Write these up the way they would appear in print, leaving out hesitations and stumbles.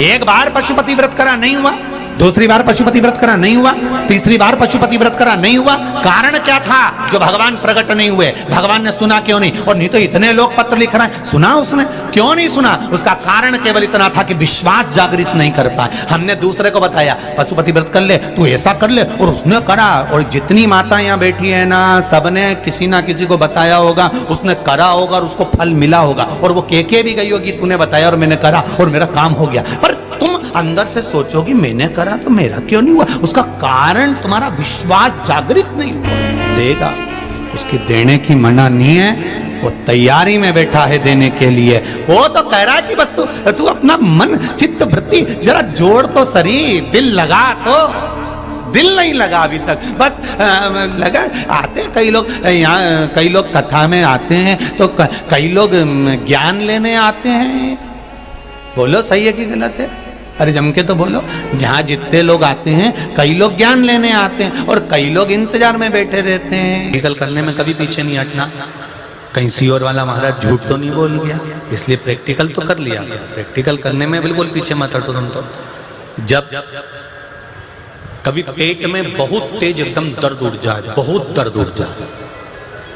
एक बार पशुपति व्रत करा नहीं हुआ, दूसरी बार पशुपति व्रत करा नहीं हुआ, तीसरी बार पशुपति व्रत करा नहीं हुआ। कारण क्या था जो भगवान प्रकट नहीं हुए? भगवान ने सुना क्यों नहीं? और नहीं तो इतने लोग पत्र लिख रहे हैं, सुना उसने क्यों नहीं सुना? उसका कारण केवल इतना था कि विश्वास जागृत नहीं कर पाए। हमने दूसरे को बताया पशुपति व्रत कर ले, तू ऐसा कर ले, और उसने करा। और जितनी माता यहाँ बैठी है ना, सबने किसी ना किसी को बताया होगा, उसने करा होगा और उसको फल मिला होगा, और वो के भी गई होगी तूने बताया और मैंने करा और मेरा काम हो गया। पर तुम अंदर से सोचोगे मैंने करा तो मेरा क्यों नहीं हुआ? उसका कारण तुम्हारा विश्वास जागृत नहीं हुआ। देगा, उसकी देने की मना नहीं है, वो तैयारी में बैठा है देने के लिए। वो तो कह रहा है कि बस तू अपना मन चित्त वृत्ति जरा जोड़ तो सरी, दिल लगा तो। दिल नहीं लगा अभी तक, बस लगा। आते हैं कई लोग यहाँ, कई लोग कथा में आते हैं तो कई लोग ज्ञान लेने आते हैं। बोलो सही है कि गलत है? अरे जम के तो बोलो। जहाँ जितने लोग आते हैं, कई लोग ज्ञान लेने आते हैं और कई लोग इंतजार में बैठे रहते हैं। प्रैक्टिकल करने में कभी पीछे नहीं हटना। कहीं सीओर वाला महाराज झूठ तो नहीं बोल गया, इसलिए प्रैक्टिकल तो कर लिया। प्रैक्टिकल करने में बिल्कुल पीछे मत हटो तुम तो। जब कभी पेट में बहुत तेज एकदम दर्द उठ जाए, बहुत दर्द उठ जाए,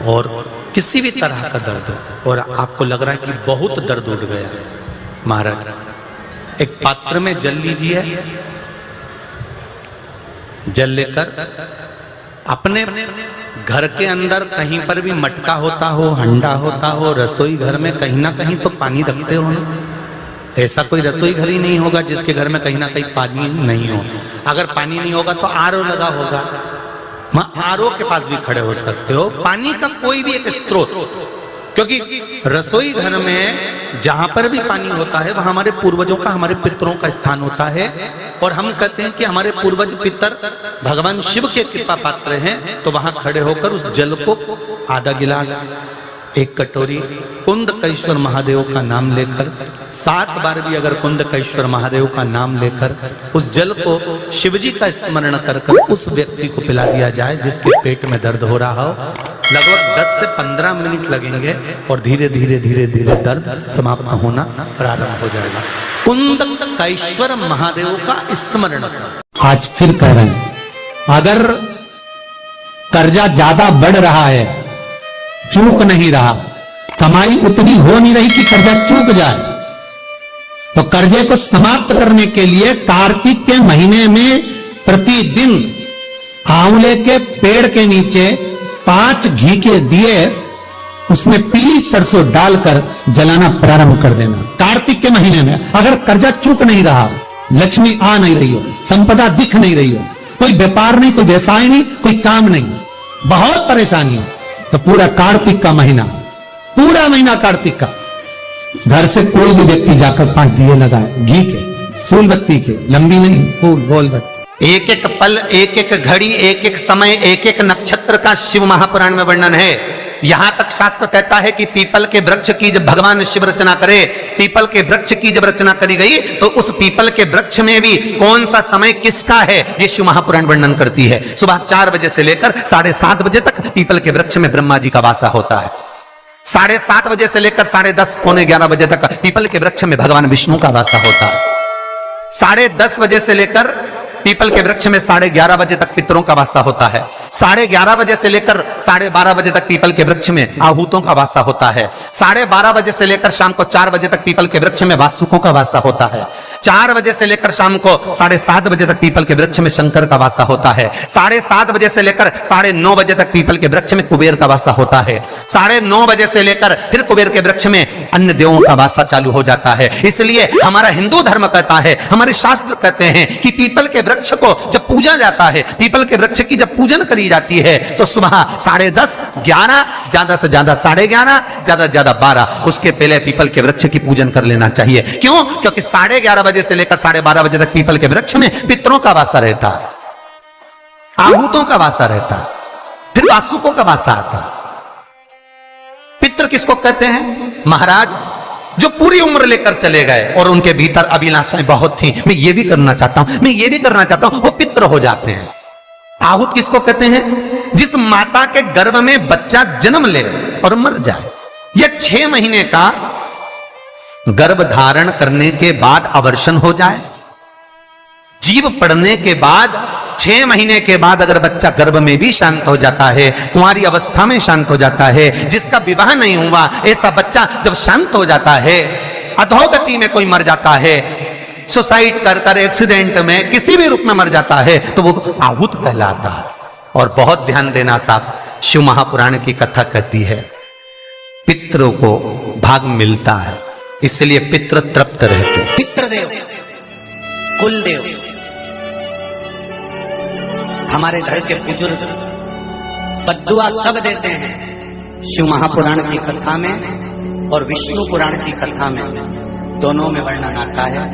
और किसी भी तरह का दर्द, और आपको लग रहा है कि बहुत दर्द उठ गया, महाराज एक पात्र में जल लीजिए। जल लेकर अपने घर के अंदर कहीं पर भी मटका होता हो, हंडा होता हो, रसोई घर में कहीं ना कहीं तो पानी रखते हो ना। ऐसा कोई रसोई घर ही नहीं होगा जिसके घर में कहीं ना कहीं पानी नहीं हो। अगर पानी नहीं होगा तो आरओ लगा होगा, वहां आरओ के पास भी खड़े हो सकते हो। पानी का कोई भी एक स्रोत, क्योंकि रसोई घर में जहां पर भी पानी होता है वह हमारे पूर्वजों का, हमारे पितरों का स्थान होता है। और हम कहते हैं कि हमारे पूर्वज पितर भगवान शिव के कृपा पात्र हैं, तो वहां खड़े होकर उस जल को आधा गिलास, एक कटोरी कुंदकेश्वर महादेव का नाम लेकर, 7 बार भी अगर कुंदकेश्वर महादेव का नाम लेकर उस जल को शिवजी का स्मरण कर उस व्यक्ति को पिला दिया जाए जिसके पेट में दर्द हो रहा हो। लगभग 10 से 15 मिनट लगेंगे और धीरे धीरे धीरे धीरे दर्द समाप्त होना प्रारंभ हो जाएगा। कुंदकेश्वर महादेव का स्मरण। आज फिर कह रहे हैं, अगर कर्जा ज्यादा बढ़ रहा है, चूक नहीं रहा, कमाई उतनी हो नहीं रही कि कर्जा चूक जाए, तो कर्जे को समाप्त करने के लिए कार्तिक के महीने में प्रतिदिन आंवले के पेड़ के नीचे 5 घी के दिए, उसमें पीली सरसों डालकर जलाना प्रारंभ कर देना। कार्तिक के महीने में अगर कर्जा चूक नहीं रहा, लक्ष्मी आ नहीं रही हो, संपदा दिख नहीं रही हो, कोई व्यापार नहीं, कोई व्यवसाय नहीं, कोई काम नहीं, बहुत परेशानी हो, तो पूरा कार्तिक का महीना, पूरा महीना कार्तिक का, घर से कोई भी व्यक्ति जाकर 5 दिए लगाए, घी के, फूल बत्ती के, लंबी नहीं, फूल गोल बत्ती। एक एक पल, एक एक घड़ी, एक एक समय, एक एक नक्षत्र का शिव महापुराण में वर्णन है। यहां तक शास्त्र कहता है कि पीपल के वृक्ष की जब भगवान शिव रचना करे, पीपल के वृक्ष की जब रचना करी गई, तो उस पीपल के वृक्ष में भी कौन सा समय किसका है, ये शिव महापुराण वर्णन करती है। सुबह 4 बजे से लेकर 7:30 बजे तक पीपल के वृक्ष में ब्रह्मा जी का वासा होता है। 7:30 बजे से लेकर 10:30 पौने 11 बजे तक पीपल के वृक्ष में भगवान विष्णु का वासा होता है। 10:30 बजे से लेकर पीपल के वृक्ष में 11:30 बजे तक पितरों का वासा होता है। 11:30 बजे से लेकर 12:30 बजे तक पीपल के वृक्ष में आहूतों का वासा होता है। 12:30 बजे से लेकर शाम को 4 बजे तक पीपल के वृक्ष में वासुकों का वासा होता है। 4 बजे से लेकर शाम को 7:30 बजे तक पीपल के वृक्ष में शंकर का वासा होता है। 7:30 बजे से लेकर 9:30 बजे तक पीपल के वृक्ष में कुबेर का वासा होता है। 9:30 बजे से लेकर फिर कुबेर के वृक्ष में अन्य देवों का वासा चालू हो जाता है। इसलिए हमारा हिंदू धर्म कहता है, हमारे शास्त्र कहते हैं कि पीपल के वृक्ष को जब पूजा जाता है, पीपल के वृक्ष की जब पूजन करी जाती है, तो सुबह 10:30, 11, ज्यादा से ज्यादा 11:30, ज्यादा से ज्यादा 12, उसके पहले पीपल के वृक्ष की पूजन कर लेना चाहिए। क्यों? क्योंकि 11:30 बजे से लेकर 12:30 बजे तक पीपल के वृक्ष में पितरों का वासा रहता है, आहूतों का वासा रहता है, फिर वासुकों का वासा आता है। पितर किसको कहते हैं? महाराज जो पूरी उम्र लेकर चले गए और उनके भीतर अभिलाषाएं बहुत थी, मैं ये भी करना चाहता हूं, मैं ये भी करना चाहता हूं, वो पितर हो जाते हैं। आहूत किसको कहते हैं? जिस माता के गर्भ में बच्चा जन्म ले और मर जाए, या 6 महीने का गर्भ धारण करने के बाद अवर्षण हो जाए, जीव पड़ने के बाद 6 महीने के बाद अगर बच्चा गर्भ में भी शांत हो जाता है, कुंवारी अवस्था में शांत हो जाता है, जिसका विवाह नहीं हुआ ऐसा बच्चा जब शांत हो जाता है, अधोगति में कोई मर जाता है, सुसाइड कर एक्सीडेंट में किसी भी रूप में मर जाता है, तो वो आहूत कहलाता है। और बहुत ध्यान देना साहब, शिव महापुराण की कथा कहती है पितरों को भाग मिलता है, इसलिए पितृ तृप्त रहते हैं। पितृदेव, कुलदेव, हमारे घर के बुजुर्ग बद्दुआ सब देते हैं। शिव महापुराण की कथा में और विष्णु पुराण की कथा में दोनों में वर्णन आता है,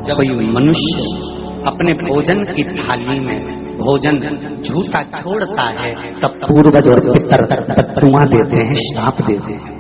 जब कोई मनुष्य अपने भोजन की थाली में भोजन झूठा छोड़ता है, तब पूर्वज और पितर बद्दुआ देते हैं, श्राप देते हैं।